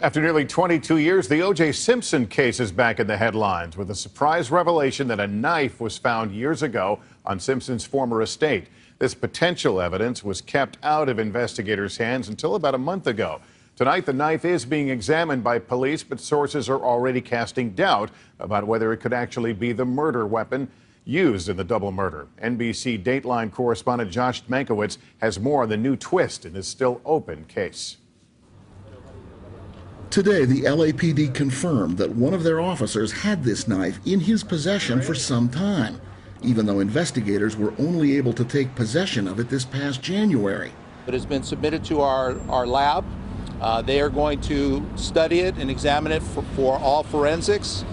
After nearly 22 years, the O.J. Simpson case is back in the headlines with a surprise revelation that a knife was found years ago on Simpson's former estate. This potential evidence was kept out of investigators' hands until about a month ago. Tonight, the knife is being examined by police, but sources are already casting doubt about whether it could actually be the murder weapon used in the double murder. NBC Dateline correspondent Josh Mankiewicz has more on the new twist in this still open case. Today, the LAPD confirmed that one of their officers had this knife in his possession for some time, even though investigators were only able to take possession of it this past January. It has been submitted to our lab. They are going to study it and examine it for all forensics,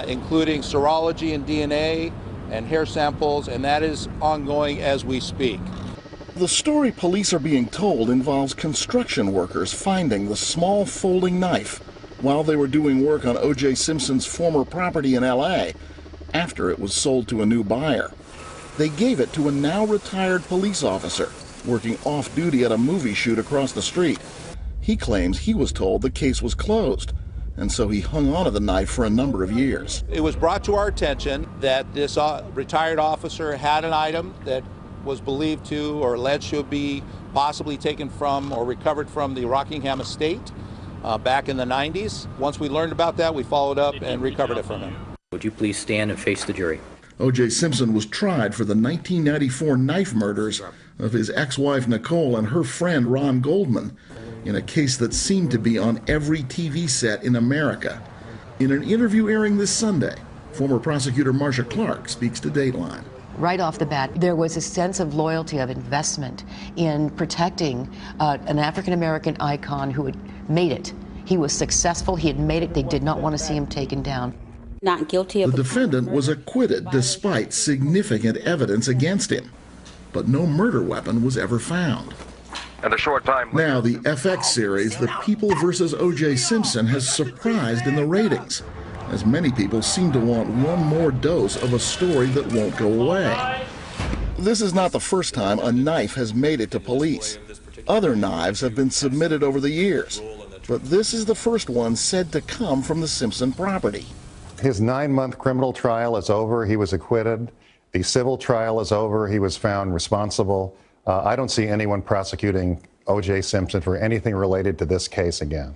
including serology and DNA and hair samples, and that is ongoing as we speak. The story police are being told involves construction workers finding the small folding knife while they were doing work on O.J. Simpson's former property in L.A. after it was sold to a new buyer. They gave it to a now retired police officer working off-duty at a movie shoot across the street. He claims he was told the case was closed, and so he hung onto the knife for a number of years. It was brought to our attention that this retired officer had an item that was believed to or alleged to be possibly taken from or recovered from the Rockingham estate back in the 90s. Once we learned about that, we followed up and recovered it from him. Would you please stand and face the jury? O.J. Simpson was tried for the 1994 knife murders of his ex-wife Nicole and her friend Ron Goldman in a case that seemed to be on every TV set in America. In an interview airing this Sunday, former prosecutor Marcia Clark speaks to Dateline. Right off the bat, there was a sense of loyalty, of investment in protecting an African-American icon who had made it. He was successful, he had made it, they did not want to see him taken down. Not guilty of the defendant was acquitted despite significant evidence against him, but no murder weapon was ever found. And a short time now, the FX series, The People vs. O.J. Simpson, has surprised in the ratings, as many people seem to want one more dose of a story that won't go away. This is not the first time a knife has made it to police. Other knives have been submitted over the years, but this is the first one said to come from the Simpson property. His 9-month criminal trial is over. He was acquitted. The civil trial is over. He was found responsible. I don't see anyone prosecuting O.J. Simpson for anything related to this case again.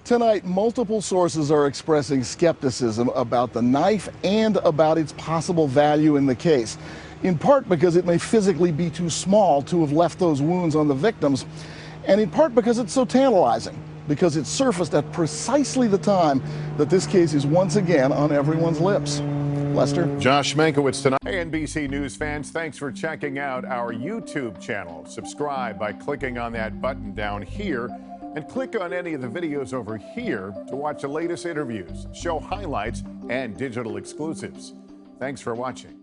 Tonight, multiple sources are expressing skepticism about the knife and about its possible value in the case, in part because it may physically be too small to have left those wounds on the victims, and in part because it's so tantalizing, because it surfaced at precisely the time that this case is once again on everyone's lips. Lester? Josh Mankiewicz tonight. Hey, NBC News fans, thanks for checking out our YouTube channel. Subscribe by clicking on that button down here, and click on any of the videos over here to watch the latest interviews, show highlights, and digital exclusives. Thanks for watching.